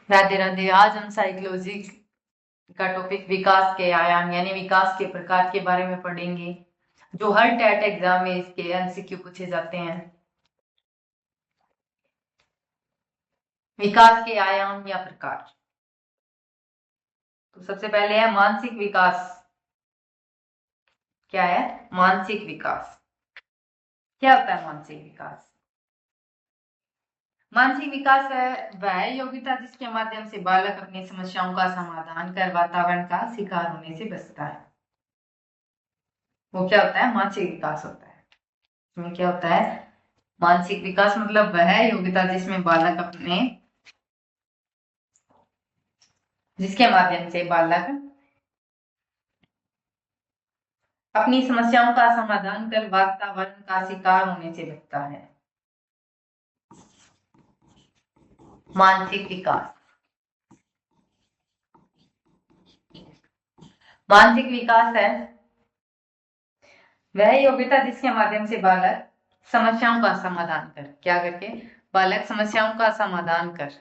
राधे राधे। आज हम साइकोलॉजी का टॉपिक विकास के आयाम यानी विकास के प्रकार के बारे में पढ़ेंगे, जो हर टेट एग्जाम में इसके एमसीक्यू पूछे जाते हैं। विकास के आयाम या प्रकार। तो सबसे पहले है मानसिक विकास। क्या है मानसिक विकास? क्या होता है मानसिक विकास? मानसिक विकास है वह योग्यता जिसके माध्यम से बालक अपनी समस्याओं का समाधान कर वातावरण का शिकार होने से बचता है। वो क्या होता है? मानसिक विकास होता है। इसमें क्या होता है? मानसिक विकास मतलब वह योग्यता जिसमें बालक जिसके माध्यम से बालक अपनी समस्याओं का समाधान कर वातावरण का शिकार होने से बचता है। मानसिक विकास। मानसिक विकास है वह योग्यता जिसके माध्यम से बालक समस्याओं का समाधान कर, क्या करके? बालक समस्याओं का समाधान कर,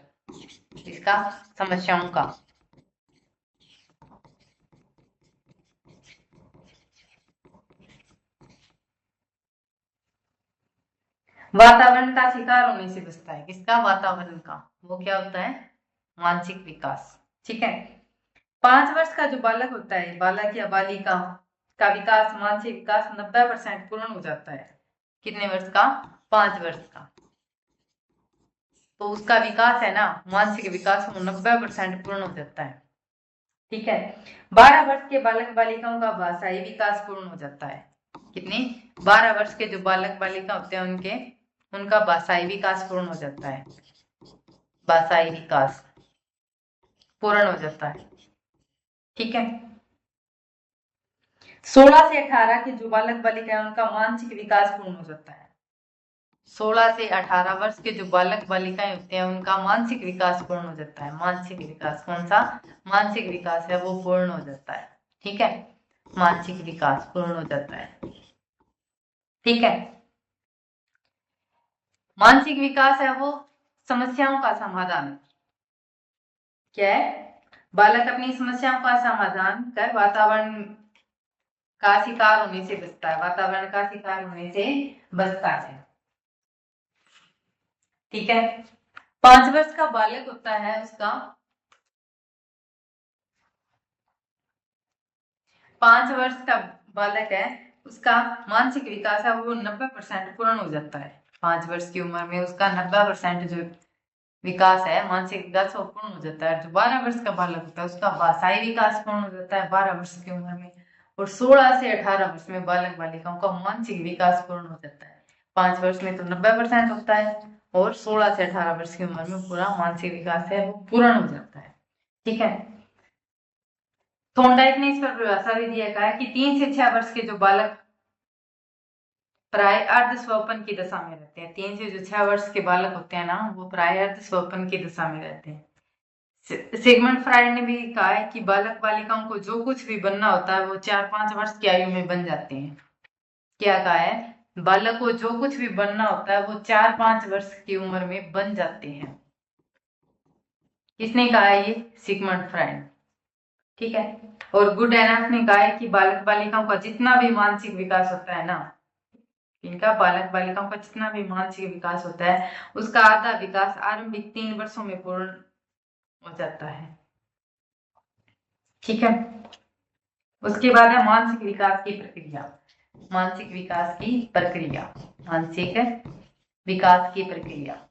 इसका समस्याओं का वातावरण का शिकार होने से बचता है। किसका? वातावरण का। वो क्या होता है? मानसिक विकास। ठीक है। 5 वर्ष का जो बालक होता है, बालक या बालिका का विकास, मानसिक विकास 90% पूर्ण हो जाता है। कितने वर्ष का? 5 वर्ष का। तो उसका विकास है ना, मानसिक विकास, वो 90% पूर्ण हो जाता है। ठीक है। 12 वर्ष के बालक बालिकाओं का भाषाई विकास पूर्ण हो जाता है। कितने? 12 वर्ष के जो बालक बालिका होते हैं उनका भाषाई विकास पूर्ण हो जाता है। भाषाई विकास पूर्ण हो जाता है। ठीक है। 16 से 18 के जो बालक बालिका है उनका मानसिक विकास पूर्ण हो जाता है। 16 से 18 वर्ष के जो बालक बालिकाएं होते हैं उनका मानसिक विकास पूर्ण हो जाता है। मानसिक विकास, कौन सा मानसिक विकास है? वो पूर्ण हो जाता है। ठीक है। मानसिक विकास पूर्ण हो जाता है। ठीक है। मानसिक विकास है वो समस्याओं का समाधान। क्या है? बालक अपनी समस्याओं का समाधान कर वातावरण का शिकार होने से बचता है। वातावरण का शिकार होने से बचता है। ठीक है। 5 वर्ष का बालक होता है उसका 5 वर्ष का बालक है उसका मानसिक विकास है वो 90% पूर्ण हो जाता है। 5 वर्ष की उम्र में उसका 90% जो विकास है, मानसिक विकास, वो पूर्ण हो जाता है। जो 12 वर्ष का बालक होता है उसका भाषाई विकास पूर्ण हो जाता है 12 वर्ष की उम्र में। और 16 से 18 वर्ष में बालक बालिकाओं का मानसिक विकास पूर्ण हो जाता है। 5 वर्ष में तो 90% होता है और 16 से 18 वर्ष की उम्र में पूरा मानसिक विकास है वो पूर्ण हो जाता है। ठीक है। थॉर्नडाइक ने इस पर परिभाषा भी दिया है कि 3 से 6 वर्ष के जो बालक प्राय अर्ध स्वपन की दशा में रहते हैं। 3 से 6 वर्ष के बालक होते हैं ना, वो प्राय अर्ध स्वपन की दशा में रहते हैं। सिगमंड फ्राइड ने भी कहा है कि बालक बालिकाओं को जो कुछ भी बनना होता है वो 4-5 वर्ष की आयु में बन जाते हैं। क्या कहा है? बालक को जो कुछ भी बनना होता है वो 4-5 वर्ष की उम्र में बन जाते हैं। किसने कहा है? ये सिगमंड फ्राइड। ठीक है। और गुड एनफ ने कहा है कि बालक बालिकाओं का जितना भी मानसिक विकास होता है ना, इनका बालक बालिकाओं का जितना भी मानसिक विकास होता है उसका आधा विकास आरंभिक 3 वर्षों में पूर्ण हो जाता है। ठीक है। उसके बाद है मानसिक विकास की प्रक्रिया। मानसिक विकास की प्रक्रिया। मानसिक विकास की प्रक्रिया।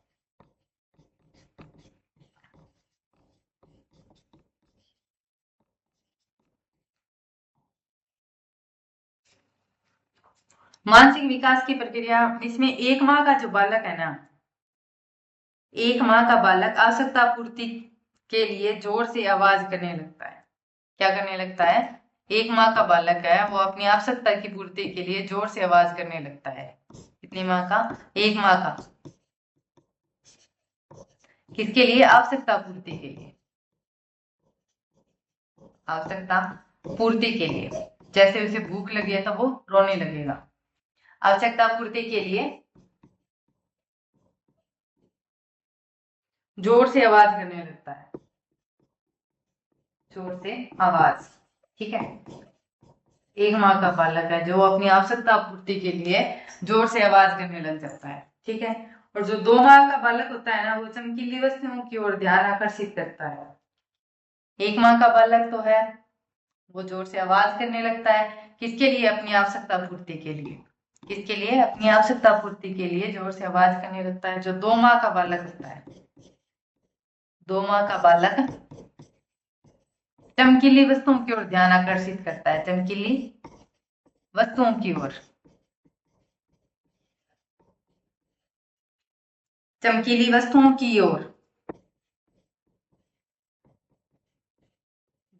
मानसिक विकास की प्रक्रिया, इसमें 1 माह का जो बालक है ना, 1 माह का बालक आवश्यकता पूर्ति के लिए जोर से आवाज करने लगता है। क्या करने लगता है? 1 माह का बालक है वो अपनी आवश्यकता की पूर्ति के लिए जोर से आवाज करने लगता है। कितनी माह का? 1 माह का। किसके लिए? आवश्यकता पूर्ति के लिए। आवश्यकता पूर्ति के लिए। जैसे उसे भूख लगी है तो वो रोने लगेगा। आवश्यकता पूर्ति के लिए जोर से आवाज करने लगता है, जोर से आवाज। ठीक है, 1 माह का बालक है जो अपनी आवश्यकता पूर्ति के लिए जोर से आवाज करने लग जाता है। ठीक है, और जो 2 माह का बालक होता है ना, वो चमकीली वस्तुओं की ओर ध्यान आकर्षित करता है। 1 माह का बालक तो है, वो जोर से आवाज करने लगता है, किसके लिए? अपनी आवश्यकता पूर्ति के लिए। किसके लिए? अपनी आवश्यकता पूर्ति के लिए जोर से आवाज करने लगता है। जो 2 माह का बालक होता है, 2 माह का बालक चमकीली वस्तुओं की ओर ध्यान आकर्षित करता है, चमकीली वस्तुओं की ओर, चमकीली वस्तुओं की ओर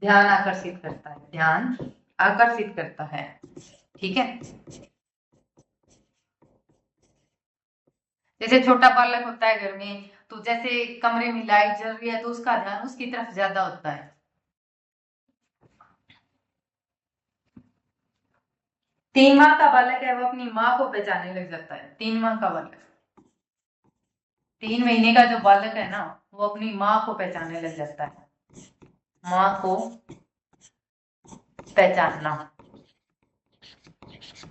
ध्यान आकर्षित करता है, ध्यान आकर्षित करता है। ठीक है, जैसे छोटा बालक होता है घर में, तो जैसे कमरे में लाइट जल रही है तो उसका ध्यान उसकी तरफ ज्यादा होता है। 3 माह का बालक है, वो अपनी माँ को पहचानने लग जाता है। 3 माह का बालक, 3 महीने का जो बालक है ना, वो अपनी माँ को पहचानने लग जाता है। माँ को पहचानना,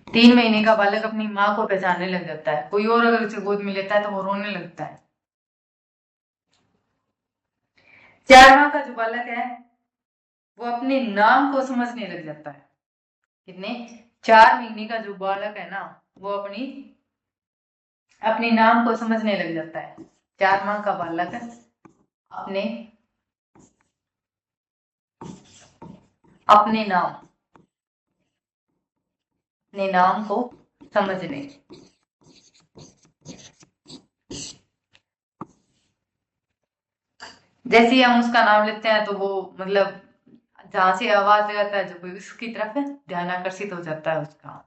3 महीने का बालक अपनी माँ को पहचानने लग जाता है। कोई और अगर उसे गोद में लेता है तो वो रोने लगता है। 4 माह का जो बालक है, वो अपने नाम को समझने लग जाता है। कितने? 4 महीने का जो बालक है ना, वो अपने नाम को समझने लग जाता है। 4 माह का बालक अपने अपने नाम अपने नाम को समझने, जैसे ही हम उसका नाम लेते हैं तो वो मतलब जहां से आवाज लगाता है जो कोई उसकी तरफ है, ध्यान आकर्षित हो जाता है उसका।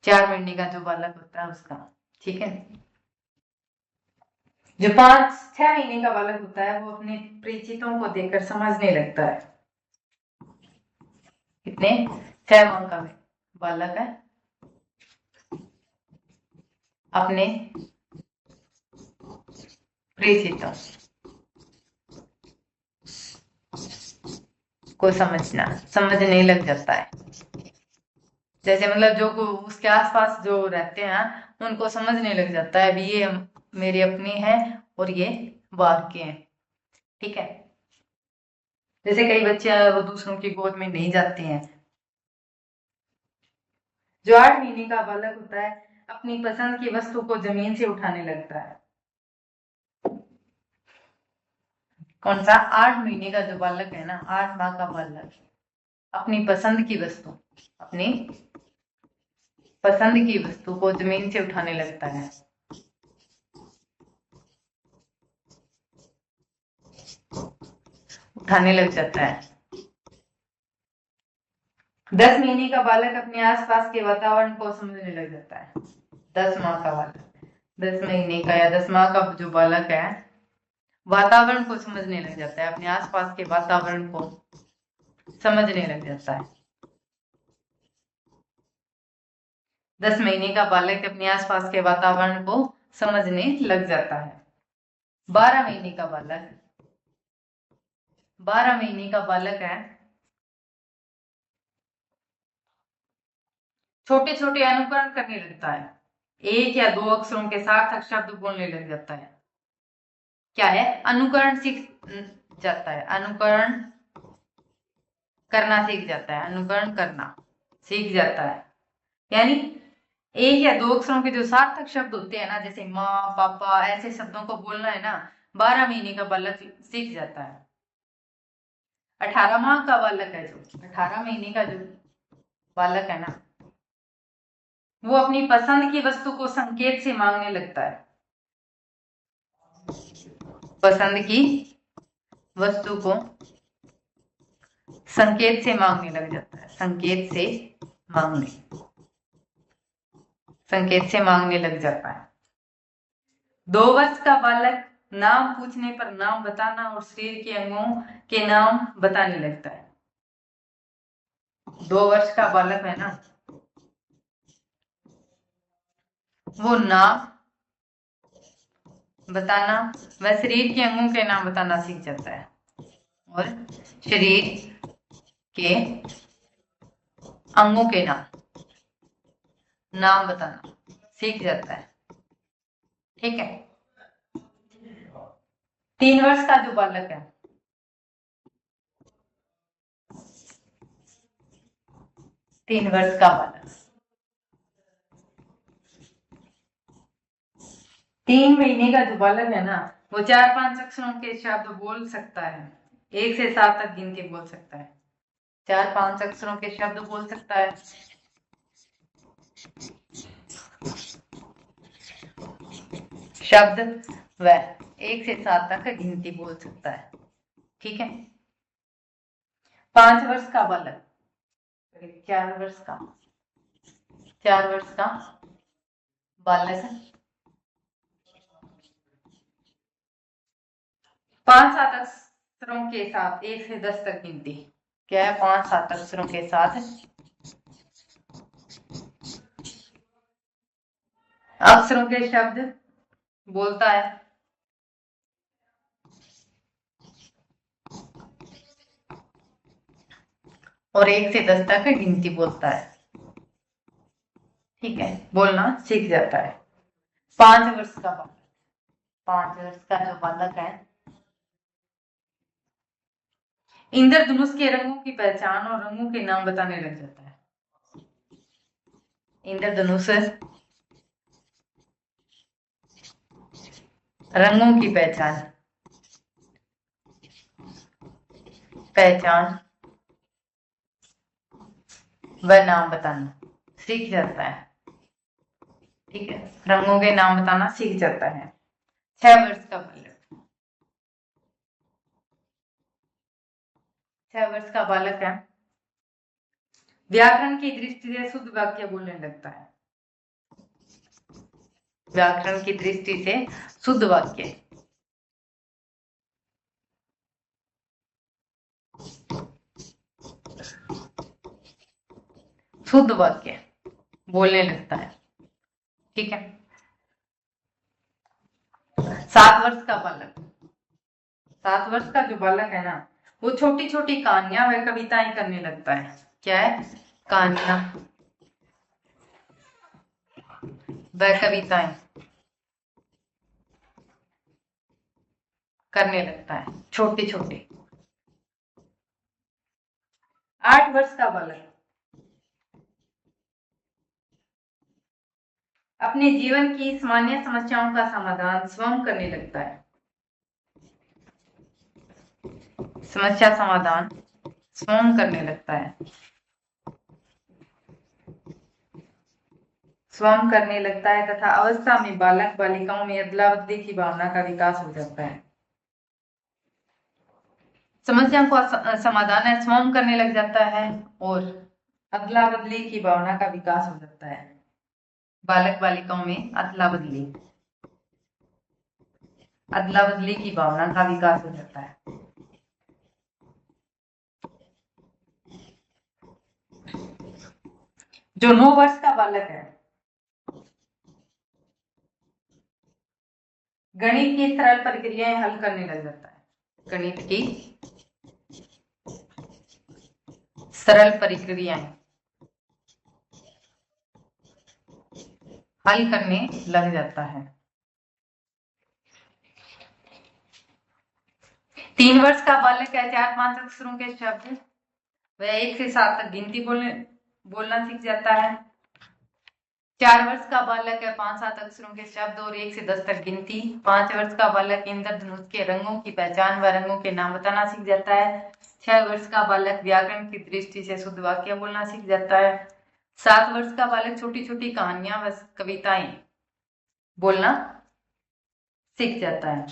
4 महीने का जो बालक होता है उसका। ठीक है, जो 5-6 महीने का बालक होता है, वो अपने परिचितों को देखकर समझने लगता है। कितने? 6 माह का बालक है, अपने परिचितों को समझने लग जाता है। जैसे मतलब जो उसके आसपास जो रहते हैं उनको समझने लग जाता है, भी ये मेरे अपने हैं और ये बाहर के हैं। ठीक है, जैसे कई बच्चे हैं वो दूसरों की गोद में नहीं जाते हैं। जो 8 महीने का बालक होता है, अपनी पसंद की वस्तु को जमीन से उठाने लगता है। कौन सा? 8 महीने का जो बालक है ना, 8 माह का बालक, अपनी पसंद की वस्तु, अपनी पसंद की वस्तु को जमीन से उठाने लगता है। उठाने लग जाता है। 10 महीने का बालक अपने आसपास के वातावरण को समझने लग जाता है। 10 माह का बालक, 10 महीने का या 10 माह का जो बालक है, वातावरण को समझने लग जाता है, अपने आसपास के वातावरण को समझने लग जाता है। 10 महीने का बालक अपने आसपास के वातावरण को समझने लग जाता है। 12 महीने का बालक, 12 महीने का बालक है, छोटे छोटे अनुकरण करने लगता है। 1 या 2 अक्षरों के सार्थक शब्द बोलने लग जाता है। क्या है? अनुकरण सीख जाता है, अनुकरण करना सीख जाता है, अनुकरण करना सीख जाता है। यानी 1 या 2 अक्षरों के जो सार्थक शब्द होते हैं ना, जैसे माँ पापा, ऐसे शब्दों को बोलना है ना, 12 महीने का बालक सीख जाता है। 18 माह का बालक है, जो 18 महीने का जो बालक है ना, वो अपनी पसंद की वस्तु को संकेत से मांगने लगता है। पसंद की वस्तु को संकेत से मांगने लग जाता है, मांगने संकेत से मांगने लग जाता है। 2 वर्ष का बालक नाम पूछने पर नाम बताना और शरीर के अंगों के नाम बताने लगता है। 2 वर्ष का बालक है ना, वो नाम बताना, वह शरीर के अंगों के नाम बताना सीख जाता है। और शरीर के अंगों के नाम बताना सीख जाता है। ठीक है। 3 वर्ष का जो बालक है, 3 वर्ष का बालक 3 महीने का जो बालक है ना, वो 4-5 अक्षरों के शब्द बोल सकता है। 1 से 7 तक गिनती बोल सकता है। 4-5 अक्षरों के शब्द बोल सकता है। शब्द वह 1 से 7 तक गिनती बोल सकता है। ठीक है। 5 वर्ष का बालक, 4 वर्ष का 4 वर्ष का बालक 5-7 अक्षरों के साथ 1 से 10 तक गिनती। क्या है? 5-7 अक्षरों के साथ अक्षरों के शब्द बोलता है। और 1 से 10 तक गिनती बोलता है। ठीक है, बोलना सीख जाता है। 5 वर्ष का बालक, 5 वर्ष का जो बालक है, इंद्रधनुष के रंगों की पहचान और रंगों के नाम बताने लग जाता है। इंद्रधनुष रंगों की पहचान व नाम बताना सीख जाता है। ठीक है, रंगों के नाम बताना सीख जाता है। 6 वर्ष का बालक, 6 वर्ष का बालक है, व्याकरण की दृष्टि से शुद्ध वाक्य बोलने लगता है। व्याकरण की दृष्टि से शुद्ध वाक्य बोलने लगता है। ठीक है। 7 वर्ष का बालक, 7 वर्ष का जो बालक है ना, वो छोटी छोटी कहानियां व कविताएं करने लगता है। क्या है? कहानियां व कविताएं करने लगता है, छोटी छोटी। 8 वर्ष का बालक अपने जीवन की सामान्य समस्याओं का समाधान स्वयं करने लगता है। समस्या समाधान स्वयं करने लगता है। स्वयं करने लगता है तथा अवस्था में बालक बालिकाओं में अदला बदली की भावना का विकास हो जाता है। समस्या को समाधान स्वयं करने लग जाता है और अदला बदली की भावना का विकास हो जाता है। बालक बालिकाओं में अदला बदली की भावना का विकास हो जाता है। जो 9 वर्ष का बालक है, गणित की सरल प्रक्रियाएं हल करने लग जाता है। गणित की सरल प्रक्रियाएं हल करने लग जाता है। 3 वर्ष का बालक है, 4-5 अक्षरों के शब्द वह 1 से 7 तक गिनती बोलना सीख जाता है। 4 वर्ष का बालक है, 5-7 अक्षरों के शब्द और 1 से 10 तक गिनती। 5 वर्ष का बालक इंद्रधनुष के रंगों की पहचान व रंगों के नाम बताना सीख जाता है। 6 वर्ष का बालक व्याकरण की दृष्टि से शुद्ध वाक्य बोलना सीख जाता है। 7 वर्ष का बालक छोटी छोटी कहानियां व कविताएं बोलना सीख जाता है।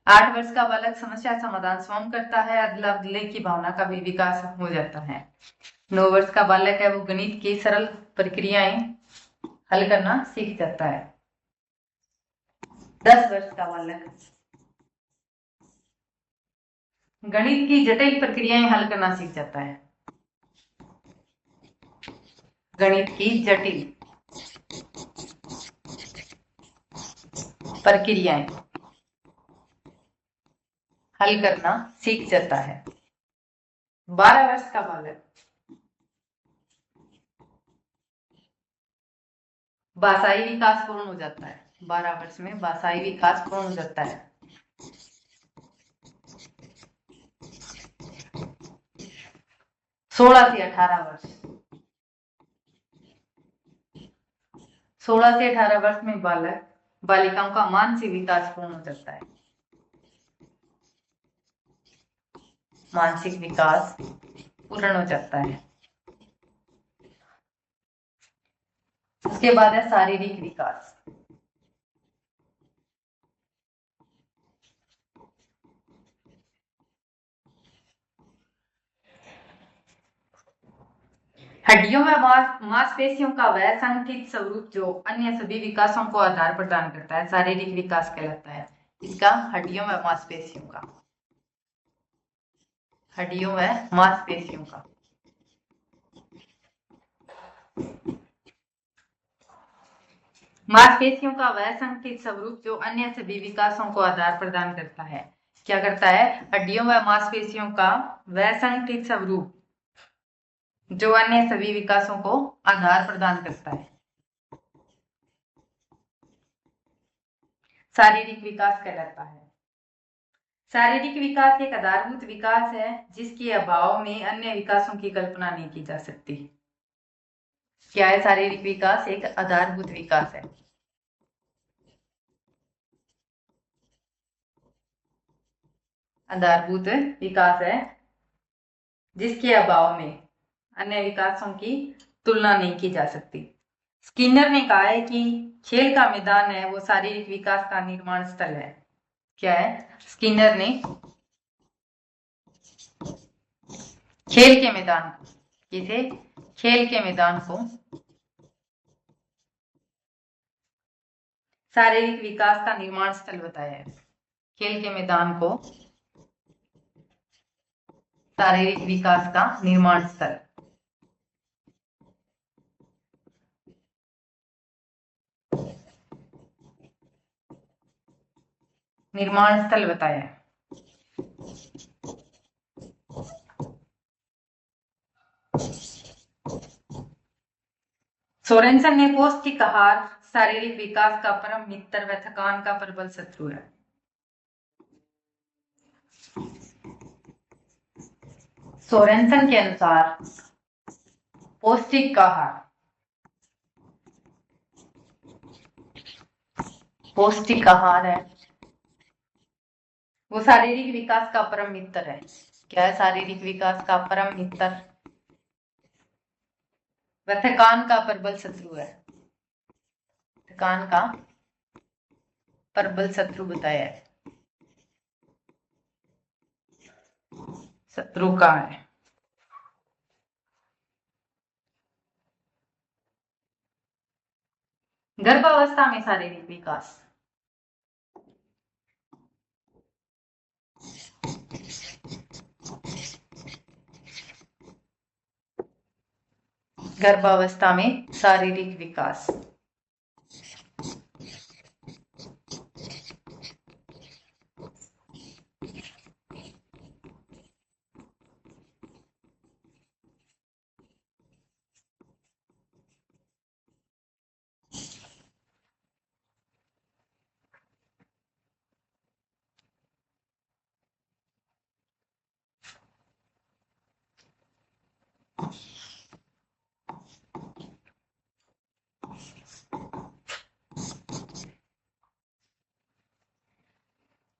8 वर्ष का बालक समस्या समाधान स्वयं करता है। अदला बदली की भावना का भी विकास हो जाता है। 9 वर्ष का बालक है, वो गणित की सरल प्रक्रियाएं हल करना सीख जाता है। 10 वर्ष का बालक गणित की जटिल प्रक्रियाएं हल करना सीख जाता है। गणित की जटिल प्रक्रियाएं हल करना सीख जाता है। 12 वर्ष का बालक भाषाई विकास पूर्ण हो जाता है। 12 वर्ष में भाषाई विकास पूर्ण हो जाता है। 16 से 18 वर्ष, 16 से 18 वर्ष में बालक बालिकाओं का मानसिक विकास पूर्ण हो जाता है। मानसिक विकास पूर्ण हो जाता है। उसके बाद है शारीरिक विकास। हड्डियों में मांसपेशियों का वह संगठित स्वरूप जो अन्य सभी विकासों को आधार प्रदान करता है शारीरिक विकास कहलाता है। इसका हड्डियों में मांसपेशियों का, हड्डियों में मांसपेशियों का। मांसपेशियों का वह संगठित स्वरूप जो अन्य सभी विकासों को आधार प्रदान करता है। क्या करता है? हड्डियों व मांसपेशियों का वह संगठित स्वरूप जो अन्य सभी विकासों को आधार प्रदान करता है। शारीरिक विकास कहलाता है। शारीरिक विकास एक आधारभूत विकास है जिसके अभाव में अन्य विकासों की कल्पना नहीं की जा सकती। क्या है शारीरिक विकास? एक आधारभूत विकास है। आधारभूत विकास है जिसके अभाव में अन्य विकासों की तुलना नहीं की जा सकती। स्किनर ने कहा है कि खेल का मैदान है वो शारीरिक विकास का निर्माण स्थल है। क्या है? स्किनर ने खेल के मैदान को, किसे? खेल के मैदान को शारीरिक विकास का निर्माण स्थल बताया है। खेल के मैदान को शारीरिक विकास का निर्माण स्थल, निर्माण स्थल बताया है। सोरेनसन ने पौष्टिक आहार शारीरिक विकास का परम मित्र व थकान का प्रबल शत्रु है। सोरेनसन के अनुसार पौष्टिक आहार, पौष्टिक आहार है वो शारीरिक विकास का परम मित्र है। क्या है? शारीरिक विकास का परम मित्र व थकान का प्रबल शत्रु है। थकान का प्रबल शत्रु बताया है। शत्रु का है। गर्भावस्था में शारीरिक विकास, गर्भावस्था में शारीरिक विकास,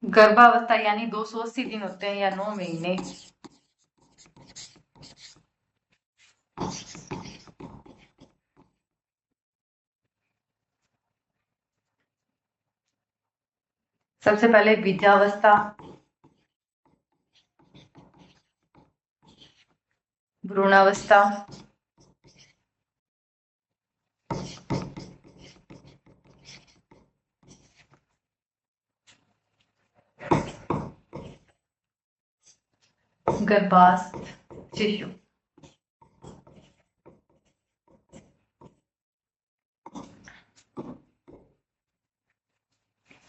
गर्भावस्था यानी 280 दिन होते हैं या 9 महीने। सबसे पहले बीजावस्था, भ्रूणावस्था, गर्भास्थ शिशु।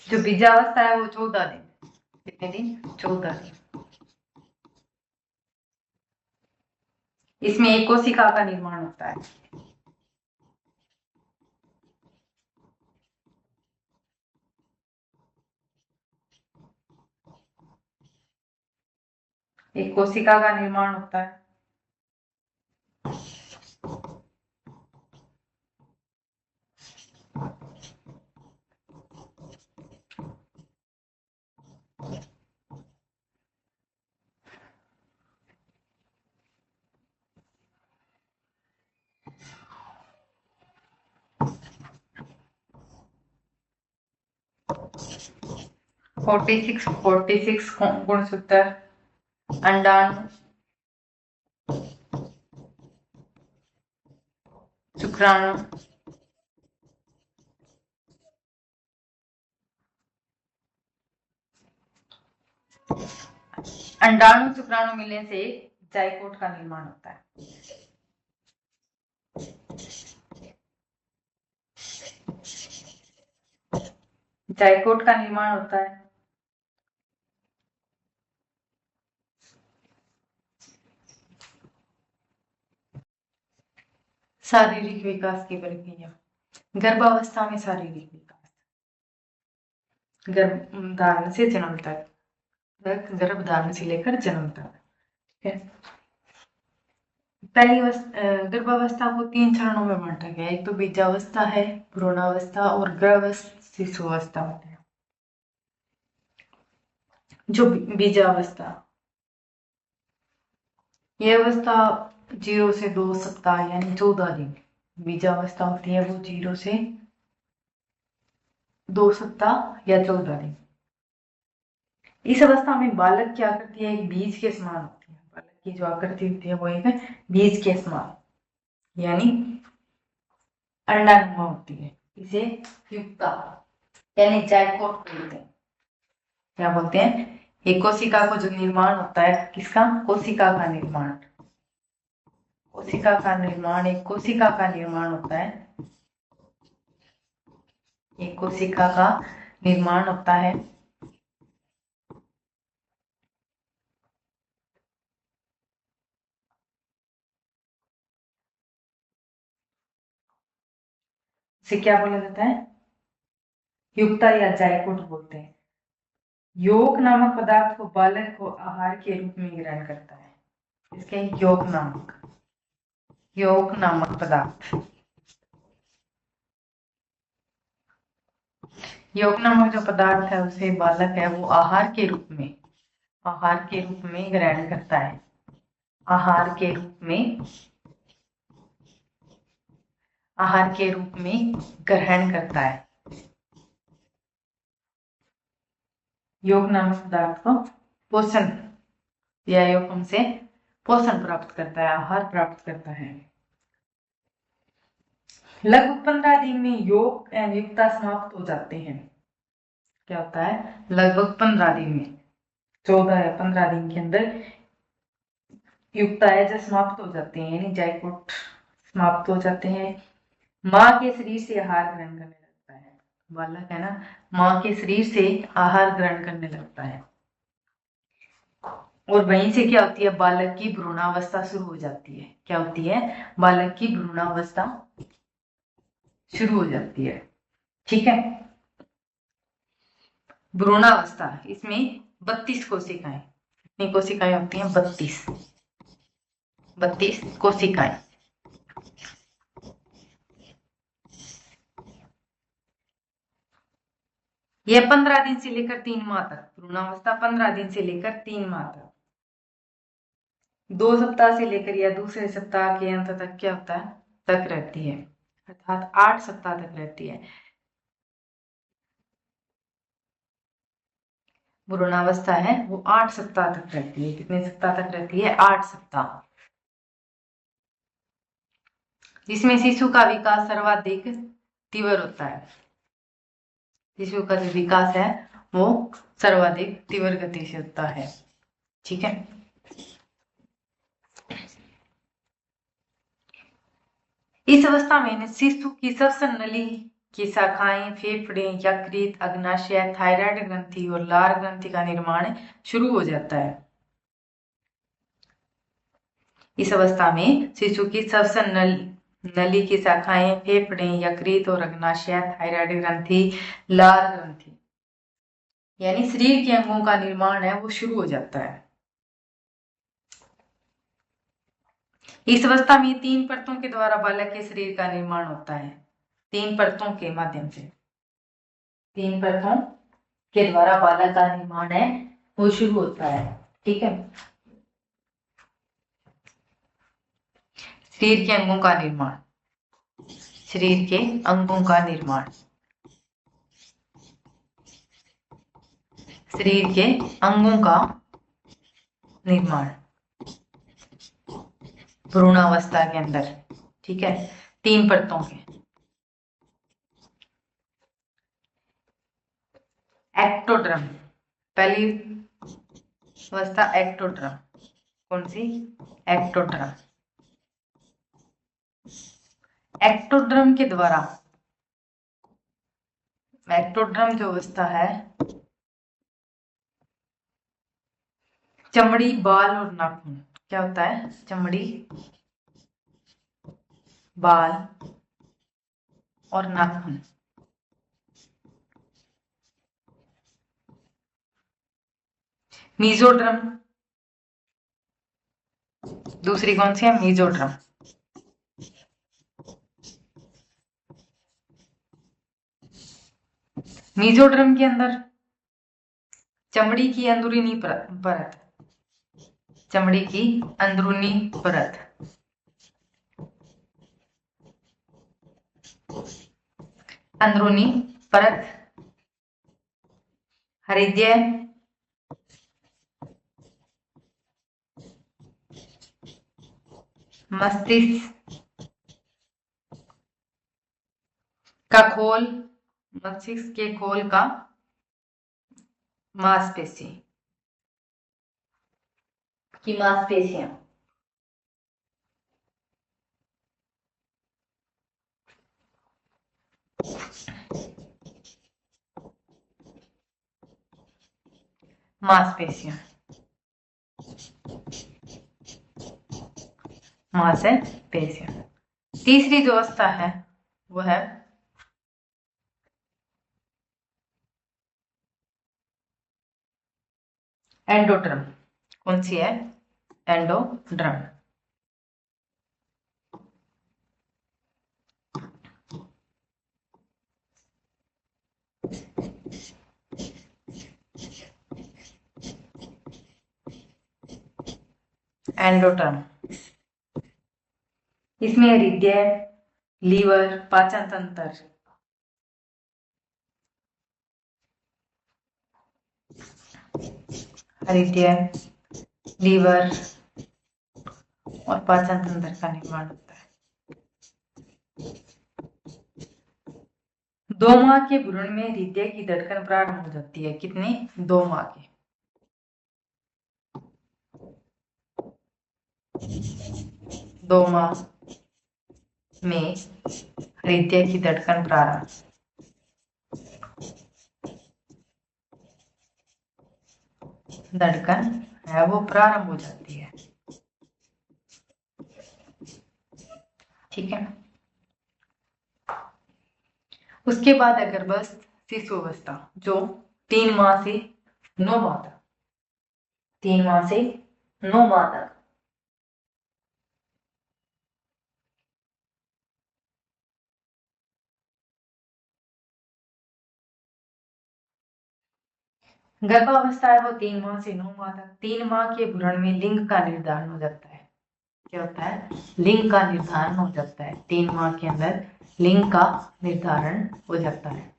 जो बीजावस्था है वो 14 दिन, कितने दिन? 14 दिन। इसमें एक कोशिका का निर्माण होता है। एक कोशिका का निर्माण होता है। फोर्टी सिक्स गुणसूत्र, अंडाणु, शुक्राणु, अंडाणु शुक्राणु मिलने से जाइकोट का निर्माण होता है। जाइकोट का निर्माण होता है। शारीरिक विकास की प्रक्रिया। गर्भावस्था में शारीरिक विकास, गर्भधारण से जन्म तक, गर्भधारण से लेकर जन्म तक। पहली गर्भावस्था को 3 चरणों में बांटा गया। एक तो बीजावस्था है, भ्रूणावस्था और गर्भावस्था, शिशुअवस्था होते हैं। जो बीजावस्था, ये अवस्था 0 से 2 सप्ताह यानी 14 दिन बीजावस्था होती है, वो 0 से 2 सप्ताह या 14 दिन। इस अवस्था में बालक की आकृति एक बीज के समान होती है। बालक की जो आकृति होती है वो एक बीज के समान यानी अंडानुमा होती है। इसे युक्ता यानी जाइकोट बोलते हैं। क्या बोलते हैं? एक कोशिका को जो निर्माण होता है, किसका? कोशिका का निर्माण। कोशिका का निर्माण, एक कोशिका का निर्माण होता है। एक कोशिका का निर्माण होता है। इसे क्या बोला जाता है? युक्ता या जाइकोट बोलते हैं। योग नामक पदार्थ को बालक को आहार के रूप में ग्रहण करता है। इसके योग नामक पदार्थ, योग नामक जो पदार्थ है उसे बालक है वो आहार के रूप में ग्रहण करता है। आहार के रूप में ग्रहण करता है। योग नामक पदार्थ को पोषण या योग से पोषण प्राप्त करता है, आहार प्राप्त करता है। लगभग 15 दिन में योग एवं युक्ता समाप्त हो जाते हैं। क्या होता है? लगभग 15 दिन में, 14 या 15 दिन के अंदर युक्ता है जो समाप्त हो जाते हैं, यानी जाइकोट समाप्त हो जाते हैं। माँ के शरीर से आहार ग्रहण करने लगता है। बालक है ना, माँ के शरीर से आहार ग्रहण करने लगता है और वहीं से क्या होती है? बालक की भ्रूणावस्था शुरू हो जाती है। क्या होती है? बालक की भ्रूणावस्था शुरू हो जाती है। ठीक है। भ्रूणावस्था, इसमें 32 कोशिकाएं, कितनी कोशिकाएं होती हैं? 32 कोशिकाएं। यह 15 दिन से लेकर 3 माह तक, भ्रूणावस्था 15 दिन से लेकर 3 माह तक, 2 सप्ताह से लेकर या दूसरे सप्ताह के अंत तक क्या होता है? तक रहती है, अर्थात 8 सप्ताह तक रहती है। भ्रूणावस्था है वो 8 सप्ताह तक रहती है। कितने सप्ताह तक रहती है? 8 सप्ताह। जिसमें शिशु का विकास सर्वाधिक तीव्र होता है। शिशु का जो विकास है वो सर्वाधिक तीव्र गति से होता है। ठीक है। इस अवस्था में शिशु की श्वसन नली की शाखाएं फेफड़े, यकृत, अग्नाशय, थायराइड ग्रंथि और लार ग्रंथि का निर्माण शुरू हो जाता है। इस अवस्था में शिशु की श्वसन नली की शाखाएं फेफड़े, यकृत और अग्नाशय, थायराइड ग्रंथि, लार ग्रंथि यानी शरीर के अंगों का निर्माण है वो शुरू हो जाता है। इस अवस्था में 3 परतों के द्वारा बालक के शरीर का निर्माण होता है। 3 परतों के माध्यम से, 3 परतों के द्वारा बालक का निर्माण है वो शुरू होता है। ठीक है, शरीर के अंगों का निर्माण, शरीर के अंगों का निर्माण, शरीर के अंगों का निर्माण भ्रूणावस्था के अंदर। ठीक है, 3 परतों के। एक्टोड्रम, पहली अवस्था एक्टोड्रम। कौन सी? एक्टोड्रम। एक्टोड्रम के द्वारा, एक्टोड्रम जो अवस्था है, चमड़ी, बाल और नाखून, क्या होता है? चमड़ी, बाल और नाखून। मीजोड्रम, दूसरी कौन सी है? मीजोड्रम। मीजोड्रम के अंदर चमड़ी की अंदरूनी परत, चमड़ी की अंदरूनी परत, अंदरूनी परत, हृदय, मस्तिष्क का खोल, मस्तिष्क के खोल का मांसपेशी की मांसपेशियां, मांसपेशियां, मांसपेशियां। तीसरी जो अवस्था है वो है एंडोड्रम। कौन सी है? एंडोड्रम। एंडोड्रम, इसमें हृदय, लीवर, पाचन तंत्र, हृदय, लीवर और पाचन तंत्र का निर्माण होता है। 2 माह के भ्रूण में हृदय की धड़कन प्रारंभ हो जाती है। कितने? 2 माह के। 2 माह में हृदय की धड़कन प्रारंभ, धड़कन है वो प्रारंभ हो जाती है। ठीक है, उसके बाद है गर्भस्थ शिशु अवस्था, जो 3 माह से 9 माह तक, 3 माह से 9 माह तक गर्भावस्था है वो 3 माह से 9 माह तक। 3 माह के भ्रूण में लिंग का निर्धारण हो जाता है। क्या होता है? लिंग का निर्धारण हो जाता है। 3 माह के अंदर लिंग का निर्धारण हो जाता है।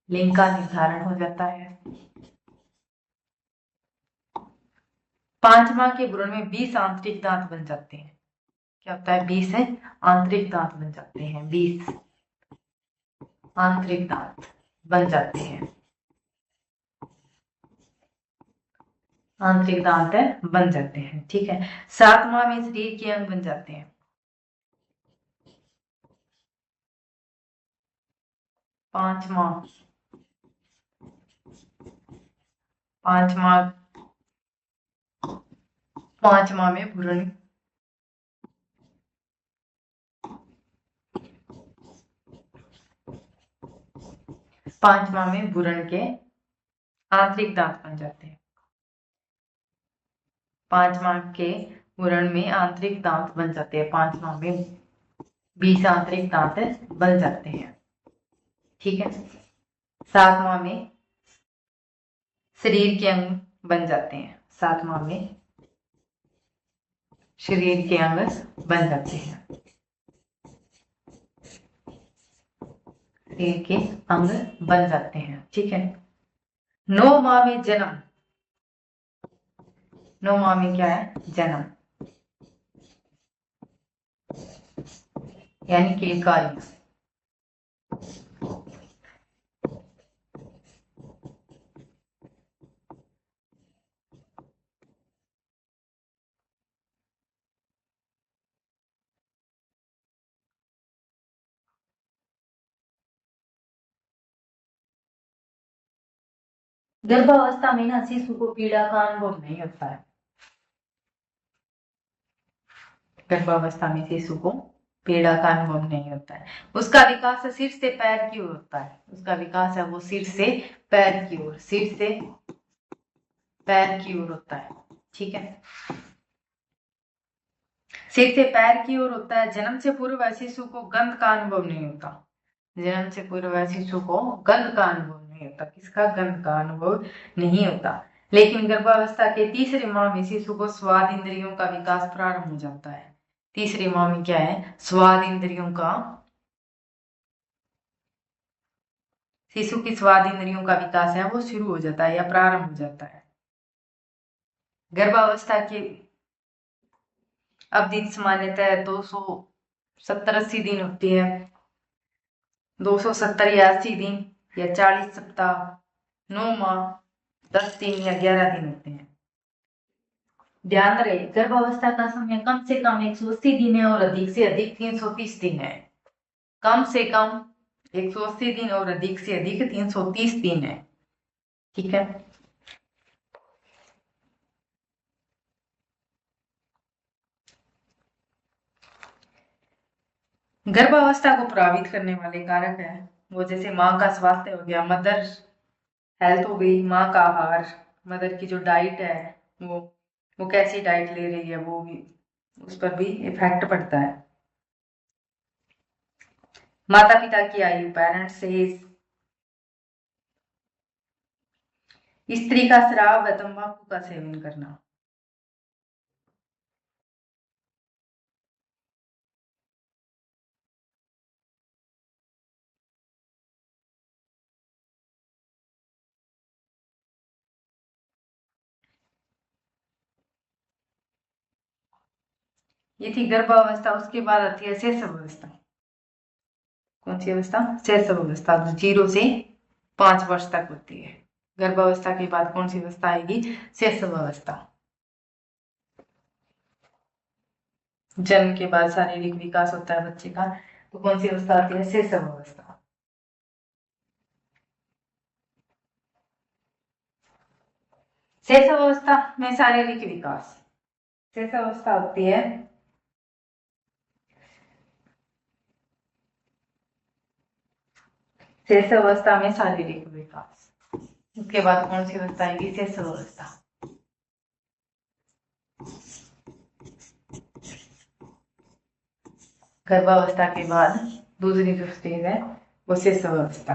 लिंग का निर्धारण हो जाता है। 5 माह के भ्रूण में 20 आंतरिक दांत बन जाते हैं। क्या होता है? 20 आंतरिक दांत बन जाते हैं। 20 आंतरिक दांत बन जाते हैं। आंतरिक दांत बन जाते हैं। ठीक है, 7 माह में शरीर के अंग बन जाते हैं। 5 माह, 5 माह, 5 माह में भ्रूण, 5 माह में भ्रूण के आंतरिक दांत बन जाते हैं। 5 माह के भ्रूण में आंतरिक दांत बन जाते हैं। 5 माह में 20 आंतरिक दांत बन जाते हैं। ठीक है। 7 माह में शरीर के अंग बन जाते हैं। 7 माह में शरीर के अंग बन जाते हैं। शरीर के अंग बन जाते हैं। ठीक है। 9 माह में जन्म, 9 माह में क्या है? जन्म, यानी किलकारी। गर्भावस्था में ना शिशु को पीड़ा का अनुभव नहीं होता है। गर्भावस्था में शिशु को पीड़ा का अनुभव नहीं होता है। उसका विकास सिर से पैर की ओर होता है। उसका विकास है वो सिर से पैर की ओर, सिर से पैर की ओर होता है। ठीक है। सिर से पैर की ओर होता है। जन्म से पूर्व शिशु को गंध का अनुभव नहीं होता। जन्म से पूर्व शिशु को गंध का अनुभव नहीं होता। किसका? गंध का अनुभव नहीं होता। लेकिन गर्भावस्था के तीसरे माह में शिशु को स्वाद इंद्रियों का विकास प्रारंभ हो जाता है। तीसरे माह में क्या है? स्वाद इंद्रियों का, शिशु की स्वाद इंद्रियों का विकास है वो शुरू हो जाता है या प्रारंभ हो जाता है। गर्भावस्था की अवधि सामान्यतः 270-80 दिन होती है। 270 या 80 दिन या 40 सप्ताह, 9 माह, 10 दिन या 11 दिन होते हैं। ध्यान रहे, गर्भावस्था का समय कम से कम 180 दिन है और अधिक से अधिक 330 दिन है। कम से कम 180 दिन और अधिक से अधिक 330 दिन है। ठीक है। गर्भावस्था को प्रभावित करने वाले कारक है वो, जैसे माँ का स्वास्थ्य हो गया, मदर हेल्थ हो गई, माँ का आहार, मदर की जो डाइट है वो कैसी डाइट ले रही है, वो भी उस पर भी इफेक्ट पड़ता है। माता पिता की आयु, पेरेंट्स एज, स्त्री का स्राव व तंबाकू का सेवन करना। ये थी गर्भावस्था। उसके बाद आती है शैशव अवस्था। कौन सी अवस्था? शैशव अवस्था, जो 0 से 5 वर्ष तक होती है। गर्भावस्था के बाद कौन सी अवस्था आएगी? शैशव अवस्था। जन्म के बाद शारीरिक विकास होता है बच्चे का, तो कौन सी अवस्था आती है? शैशव अवस्था। शैशव अवस्था में शारीरिक विकास, शैशव अवस्था होती है शैशव अवस्था में शारीरिक विकास। उसके बाद कौन सी अवस्था आएगी? शैशव अवस्था। गर्भावस्था के बाद दूसरी जो स्टेज है वो शैशव अवस्था।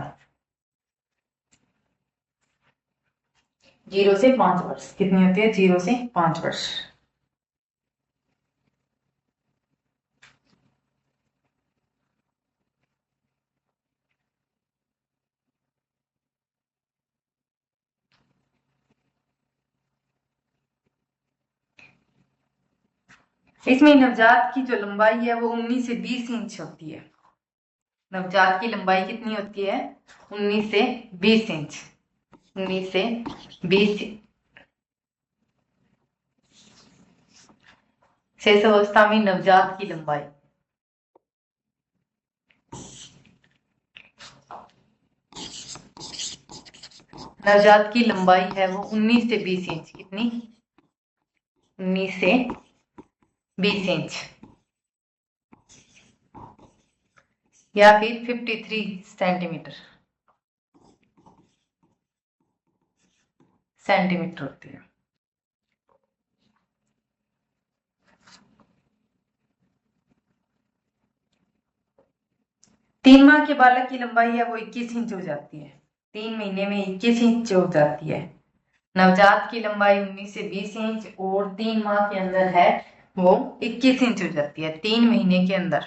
0 से 5 वर्ष। कितनी होती है? 0 से 5 वर्ष। इसमें नवजात की जो लंबाई है वो 19 से 20 इंच होती है। नवजात की लंबाई कितनी होती है? 19 से 20 इंच। 19 से 20। शैशव अवस्था में नवजात की लंबाई नवजात की लंबाई है वो 19 से 20 इंच। कितनी? 19 से 20 इंच या फिर 53 सेंटीमीटर होती है। तीन माह के बालक की लंबाई है वो 21 इंच हो जाती है। 3 महीने में 21 इंच हो जाती है। नवजात की लंबाई 19 से 20 इंच और 3 माह के अंदर है वो 21 इंच हो जाती है। 3 महीने के अंदर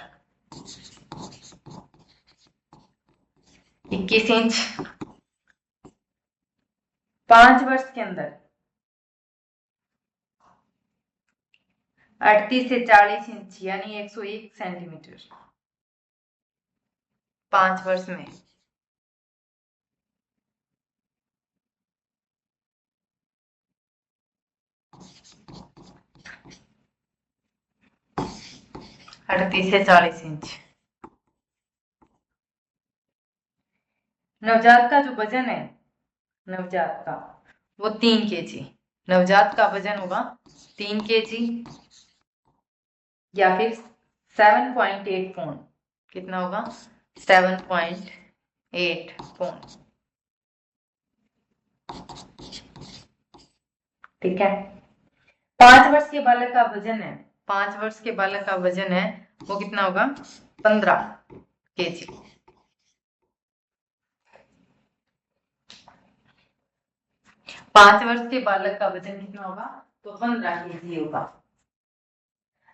21 इंच, 5 वर्ष के अंदर 38 से 40 इंच यानी 101 सेंटीमीटर 5 वर्ष में। अड़तीस से 40 इंच। नवजात का जो वजन है, नवजात का वो 3 kg। नवजात का वजन होगा 3 kg या फिर 7.8 पौंड। कितना होगा? 7.8 पौंड। ठीक है। 5 वर्ष के बालक का वजन है, 5 वर्ष के बालक का वजन है वो कितना होगा? 15 kg। पांच वर्ष के बालक का वजन कितना होगा? तो 15 kg होगा।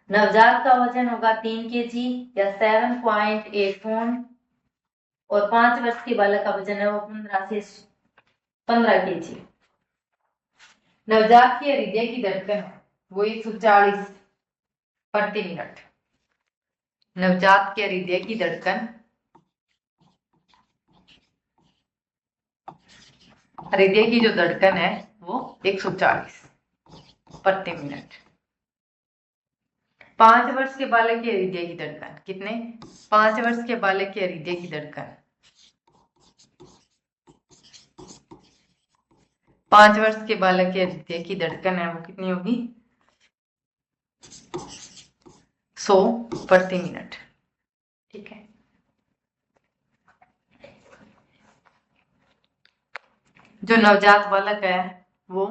नवजात का वजन होगा 3 kg या 7.8 पौंड और 5 वर्ष के बालक का वजन है वो 15 kg। नवजात के हृदय की धड़कन वो 140 प्रति मिनट। नवजात के हृदय की धड़कन, हृदय की जो धड़कन है वो 140 प्रति मिनट। 5 वर्ष के बालक के हृदय की धड़कन कितने? 5 वर्ष के बालक के हृदय की धड़कन 5 वर्ष के बालक के हृदय की धड़कन है वो कितनी होगी? 100 प्रति मिनट। ठीक है। जो नवजात बालक है वो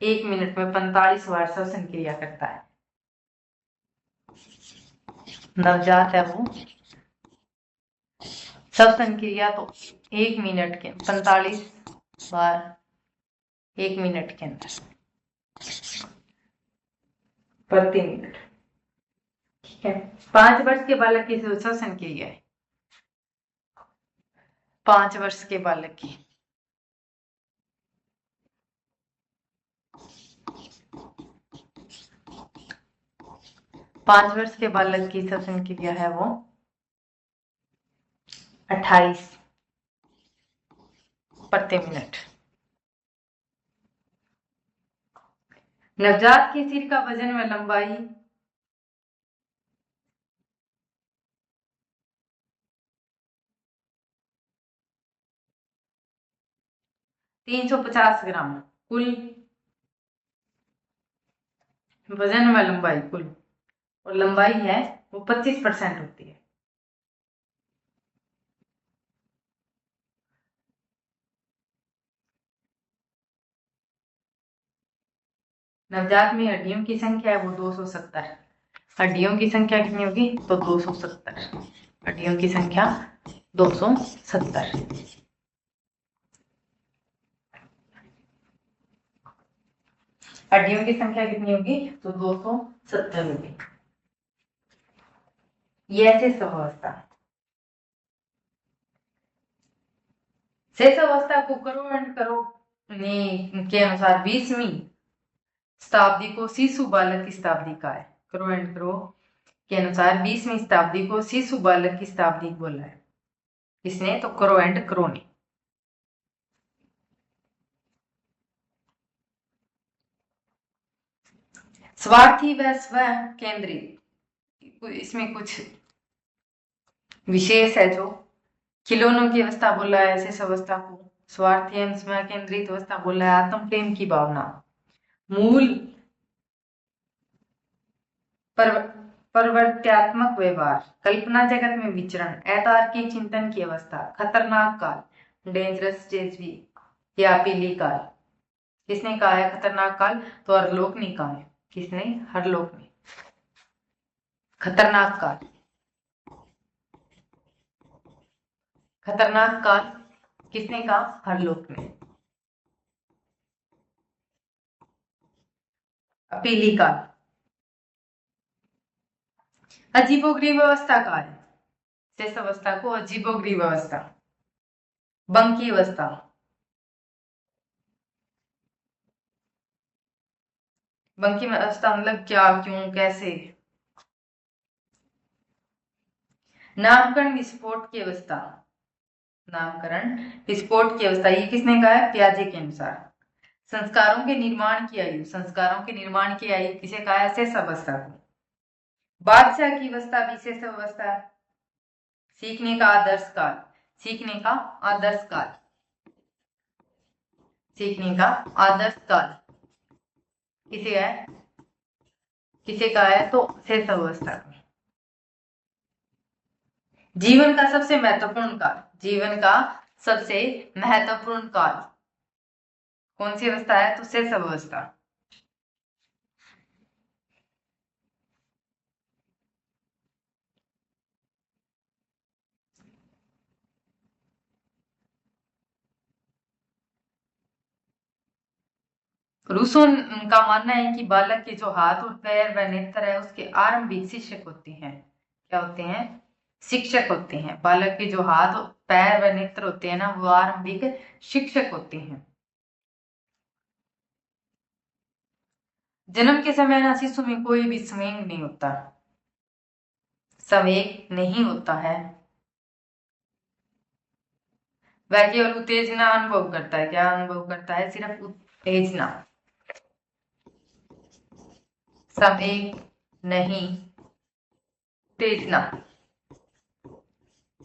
1 मिनट में 45 बार श्वसन क्रिया करता है। नवजात है वो श्वसन क्रिया तो 1 मिनट के 45 बार 1 मिनट के अंदर प्रति मिनट। ठीक है। 5 वर्ष के बालक की श्वसन क्रिया है, 5 वर्ष के बालक की 5 वर्ष के बालक की श्वसन क्रिया है वो 28 प्रति मिनट। नवजात के सिर का वजन व लंबाई 350 ग्राम। कुल वजन व लंबाई कुल और लंबाई है वो 25% होती है। नवजात में हड्डियों की संख्या है वो 270। हड्डियों की संख्या कितनी होगी? तो 270। हड्डियों की संख्या 270। हड्डियों की संख्या कितनी होगी? तो 270 होगी। ये शेष अवस्था, शेष अवस्था को करो एंड करो के अनुसार 20वीं शताब्दी को शिशु बालक की शताब्दी का है। करो एंड करो के अनुसार 20वीं शताब्दी को शिशु बालक की शताब्दी बोला है। किसने? तो करो एंड करो ने। स्वार्थी व स्व केंद्रित, इसमें कुछ विशेष है जो खिलौनों की अवस्था बोला है, शेष अवस्था को स्वार्थी एवं स्वयं केंद्रित अवस्था बोल रहा है आत्म प्रेम की भावना। मूल प्रवृत्त्यात्मक व्यवहार, कल्पना जगत में विचरण, अतार्किक चिंतन की अवस्था, खतरनाक काल, डेंजरस स्टेज भी, या पीली काल। किसने कहा है खतरनाक काल? तो हरलोक ने कहा है। किसने? हरलोक ने। खतरनाक काल, खतरनाक काल किसने कहा? हरलोक ने। पीली काल, अजीबोगरीब अवस्था कहा है? शेष अवस्था को अजीबोगरीब अवस्था। बंक की अवस्था, बंकी में अवस्था मतलब क्या, क्यों, कैसे। नामकरण विस्फोट की अवस्था, नामकरण विस्फोट की अवस्था, ये किसने कहा है? प्याजे के अनुसार। संस्कारों के निर्माण की आयु, संस्कारों के निर्माण की आयु किसे कहा है? शेष अवस्था को। बादशाह की अवस्था विशेष अवस्था, सीखने का आदर्श काल, सीखने का आदर्श काल, सीखने का आदर्श काल किसे है? किसे कहा है? तो शेष अवस्था को। जीवन का सबसे महत्वपूर्ण काल, जीवन का सबसे महत्वपूर्ण काल कौन सी अवस्था है? तो शेष अवस्था। रूसो का मानना है कि बालक के जो हाथ और पैर व नेत्र है उसके आरंभिक शिक्षक होते हैं। क्या होते हैं? शिक्षक होते हैं। बालक के जो हाथ पैर व नेत्र होते हैं ना, वो आरंभिक शिक्षक होते हैं। जन्म के समय ना शिशु में कोई भी संवेग नहीं होता, संवेग नहीं होता है। वह केवल उत्तेजना अनुभव करता है। क्या अनुभव करता है? सिर्फ उत्तेजना, संवेग नहीं, उत्तेजना,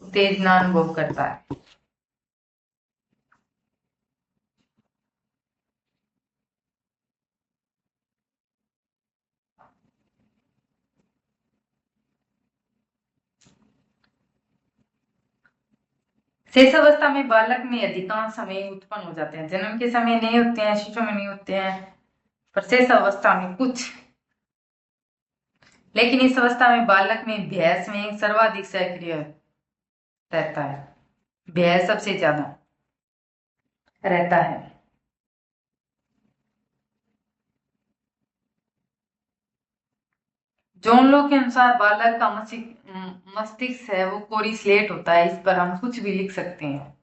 उत्तेजना अनुभव करता है। शेष अवस्था में बालक में अधिकांश समय उत्पन्न हो जाते हैं। जन्म के समय नहीं होते हैं, शिशु में नहीं होते हैं, पर शेष अवस्था में कुछ। लेकिन इस अवस्था में बालक में भय में सर्वाधिक सक्रिय रहता है। भय सबसे ज्यादा रहता है। जॉन लो के अनुसार बालक का मस्तिष्क है वो कोरी स्लेट होता है, इस पर हम कुछ भी लिख सकते हैं।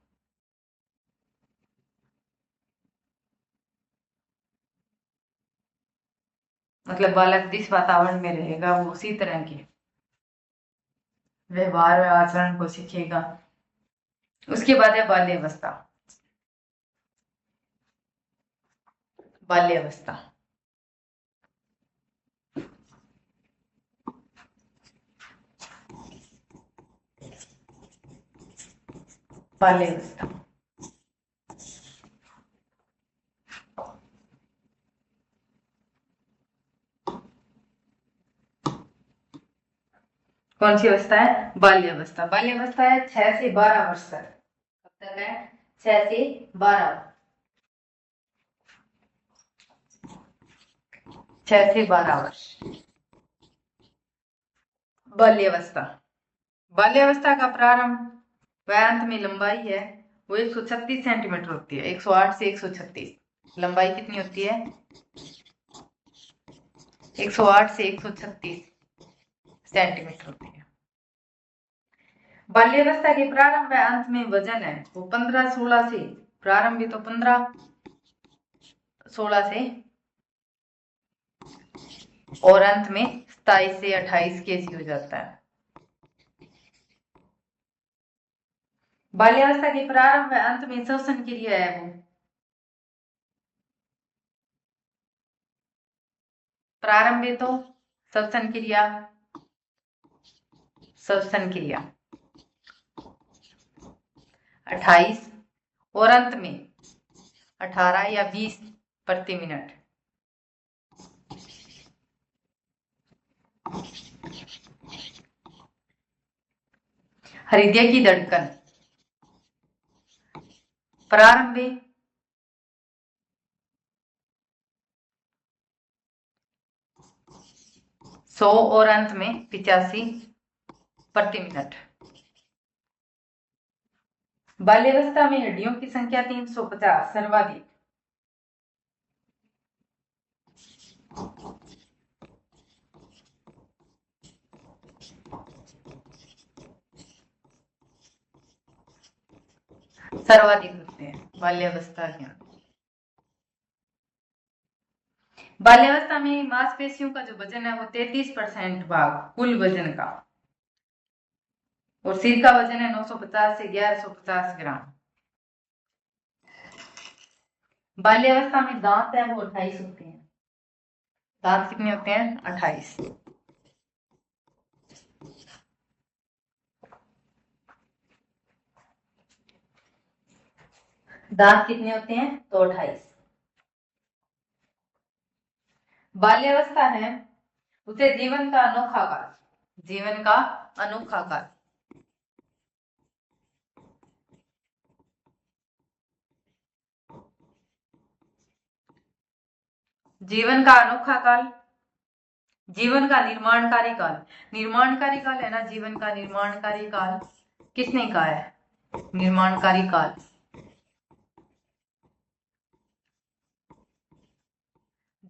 मतलब बालक जिस वातावरण में रहेगा वो उसी तरह के व्यवहार और आचरण को सीखेगा। उसके बाद है बाल्यावस्था। बाल्यावस्था, बाल्यावस्था कौन सी अवस्था है? बाल्यावस्था। बाल्यावस्था है 6 से 12 वर्ष तक। कब तक है? 6 से 12, 6 से 12 वर्ष बाल्यावस्था। बाल्यावस्था का प्रारंभ व अंत में लंबाई है वो 136 सेंटीमीटर होती है। 108 से 136 लंबाई कितनी होती है? 108 से 136 सेंटीमीटर होती है। बाल्यावस्था के प्रारंभ व अंत में वजन है वो 15-16 से, प्रारंभ भी तो 15-16 से और अंत में 27 से 28 केजी हो जाता है। बाल्यावस्था के प्रारंभ व अंत में श्वसन क्रिया है वो, प्रारंभ में तो श्वसन क्रिया, श्वसन क्रिया 28 और अंत में 18 या 20 प्रति मिनट। हृदय की धड़कन प्रारंभ में 100 और अंत में 85 प्रति मिनट। बाल्यावस्था में हड्डियों की संख्या 350 सर्वाधिक। सर्वाधिक होते हैं बाल्यावस्था के अंदर। बाल्यावस्था में मांसपेशियों का जो वजन है वो 33% भाग कुल वजन का, और सिर का वजन है 950 से 1150 ग्राम। बाल्यावस्था में दांत है वो 28 होते हैं। दांत कितने होते हैं? 28। दांत कितने होते हैं? तो 28। बाल्यावस्था है उसे जीवन का अनोखा काल, जीवन का अनोखा काल। जीवन का अनोखा काल, जीवन का निर्माणकारी काल। निर्माणकारी काल है ना, जीवन का निर्माणकारी काल किसने कहा है? निर्माणकारी काल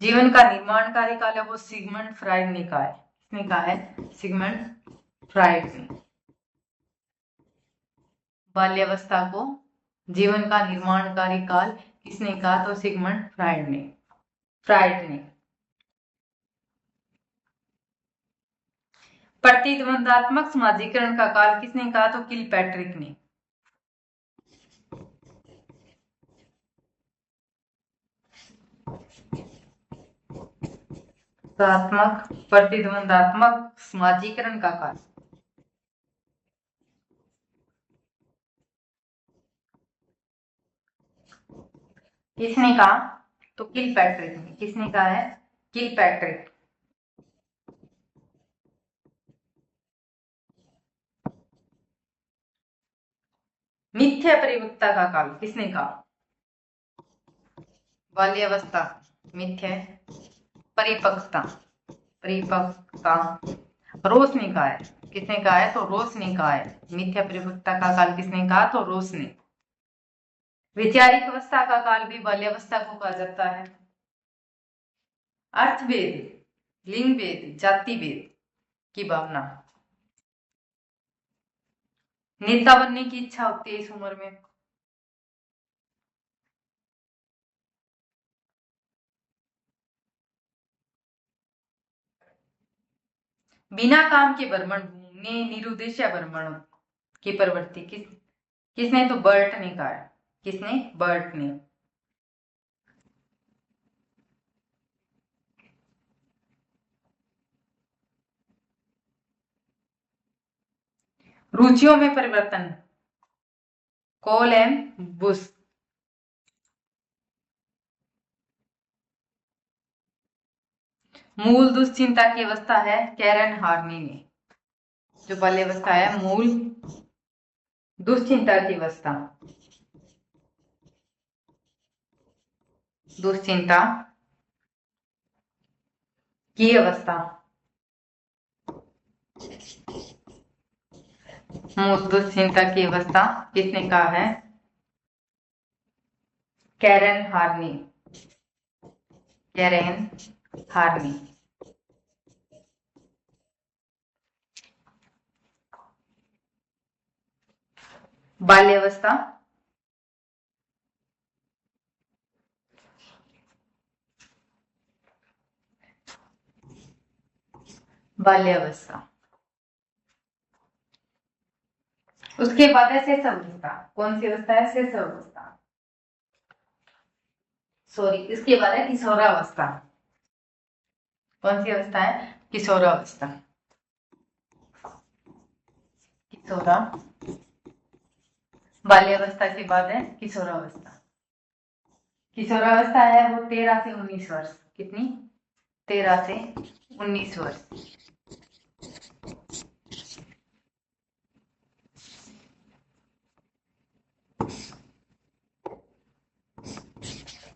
जीवन का निर्माणकारी काल है वो सिगमंड फ्राइड ने कहा है। किसने कहा है? सिगमंड फ्राइड ने। बाल्यावस्था को जीवन का निर्माणकारी काल किसने कहा? तो सिगमंड फ्राइड ने। प्रतिद्वंदात्मक समाजीकरण का काल किसने कहा? तो किलपैट्रिक ने। प्रतिद्वंदात्मक समाजीकरण का काल किसने कहा? तो किलपैट्रिक ने। किसने कहा है? किलपैट्रिक। मिथ्या परिपक्वता का काल किसने कहा? बाल्यावस्था मिथ्या परिपक्वता रोस ने कहा है। किसने कहा है? तो रोस ने कहा है। मिथ्या परिपक्वता का काल किसने कहा? तो रोस ने। वैचारिक अवस्था का काल भी बाल्यावस्था को कहा जाता है। अर्थभेद, लिंग भेद, जाति भेद की भावना, नेता बनने की इच्छा होती है इस उम्र में। बिना काम के भ्रमण घूमने निरुद्देश्य भ्रमण की प्रवृत्ति किसने? तो बर्ट ने कहा है। किसने? बर्ट ने। रुचियों में परिवर्तन कोल एम बुश। मूल दुश्चिंता की अवस्था है कैरन हार्नी ने। जो बाल्यावस्था है मूल दुश्चिंता की अवस्था, दुश्चिंता की अवस्था, मूल दुश्चिंता की अवस्था किसने कहा है? कैरन हार्नी। कैरन हार्नी। बाल्यावस्था बाल्यावस्था उसके बाद है शेष अवस्था। कौन सी अवस्था है? शेष अवस्था। सॉरी, इसके बाद है किशोरावस्था। कौन सी अवस्था है? किशोरावस्था। बाल्यावस्था के बाद है किशोरावस्था। किशोरावस्था है वो 13 से 19 वर्ष। कितनी? 13 से 19 वर्ष।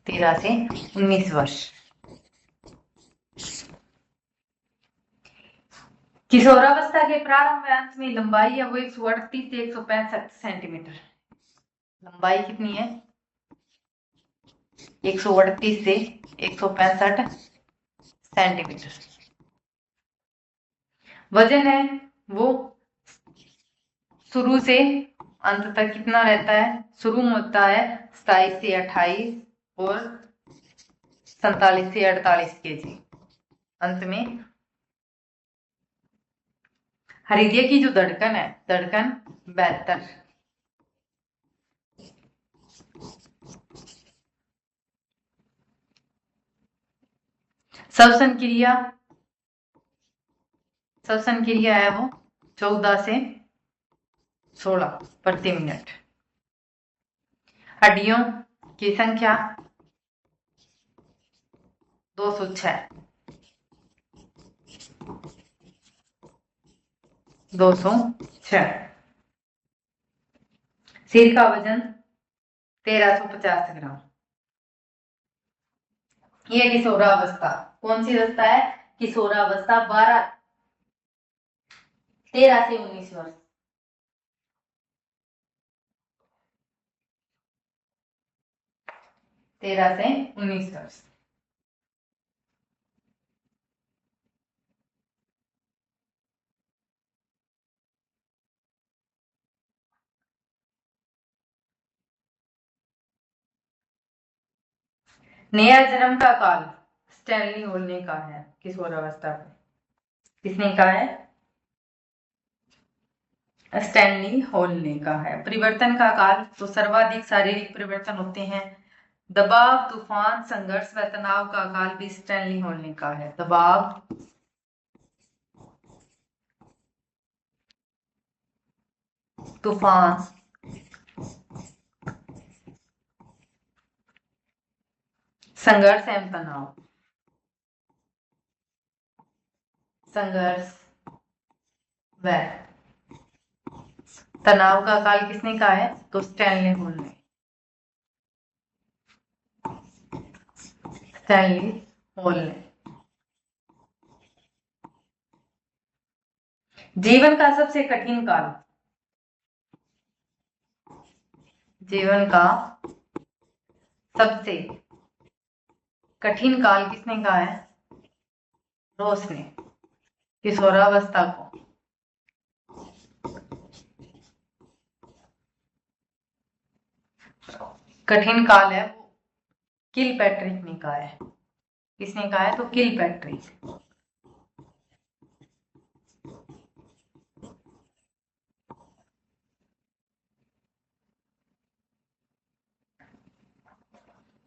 13 से 19 वर्ष। किशोरावस्था के प्रारंभ में अंत में लंबाई है वो 138 से 165 सेंटीमीटर। लंबाई कितनी है? 138 से 165 सेंटीमीटर। वजन है वो शुरू से अंत तक कितना रहता है? शुरू में होता है 27 से 28 और 47 से 48 केजी। अंत में हृदय की जो धड़कन है, धड़कन 72। श्वसन क्रिया, श्वसन क्रिया है वो 14 से 16 प्रति मिनट। हड्डियों की संख्या 206। 206। सिर का वजन 1350 ग्राम। ये किशोरावस्था। कौन सी अवस्था है? किशोरावस्था। 13 से 19 वर्ष। तेरह से 19 वर्ष। नया जन्म का काल स्टैनली हॉल ने कहा है किशोरावस्था में। किसने कहा है? स्टैनली हॉल ने कहा है। परिवर्तन का काल तो सर्वाधिक शारीरिक परिवर्तन होते हैं। दबाव, तूफान, संघर्ष व तनाव का काल भी स्टैनली हॉल ने कहा है। दबाव, तूफान, संघर्ष एवं तनाव। संघर्ष व तनाव का काल किसने कहा है? तो स्टैनली हॉल ने। स्टैनली हॉल ने। जीवन का सबसे कठिन काल। जीवन का सबसे कठिन काल किसने कहा है? रोस ने। किशोरावस्था को कठिन काल है वो किलपैट्रिक ने कहा है। किसने कहा है? तो किलपैट्रिक।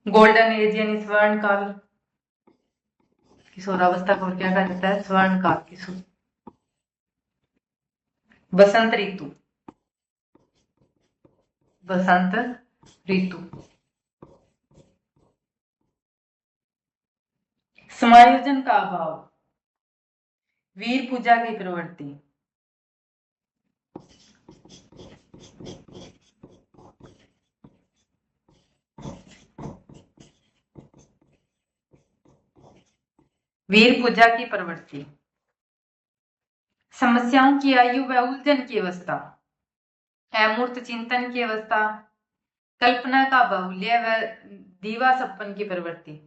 गोल्डन एज यानी स्वर्ण काल। किशोरावस्था को क्या कहा जाता है? स्वर्ण काल। किशोर। बसंत ऋतु। बसंत ऋतु। समायोजन का अभाव। वीर पूजा की प्रवृत्ति। वीर पूजा की प्रवृत्ति। समस्याओं की आयु व उलझन की अवस्था। अमूर्त चिंतन की अवस्था। कल्पना का बाहुल्य व दीवा सपन की प्रवृत्ति।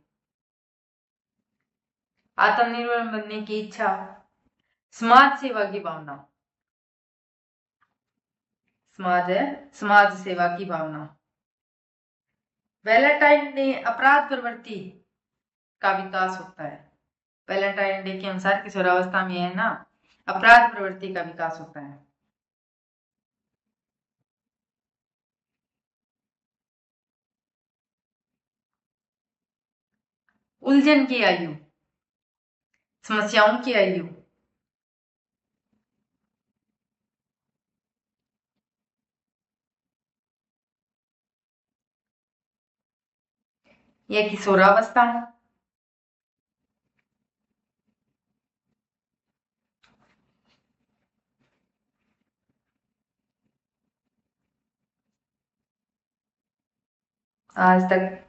आत्मनिर्भर बनने की इच्छा। समाज सेवा की भावना। समाज है समाज सेवा की भावना। वैलेंटाइन डे अपराध प्रवृत्ति का विकास होता है। वैलेंटाइन डे के अनुसार किशोरावस्था में है ना, अपराध प्रवृत्ति का विकास होता है। उलझन की आयु। समस्याओं की आयु। ये किशोरावस्था है। आज तक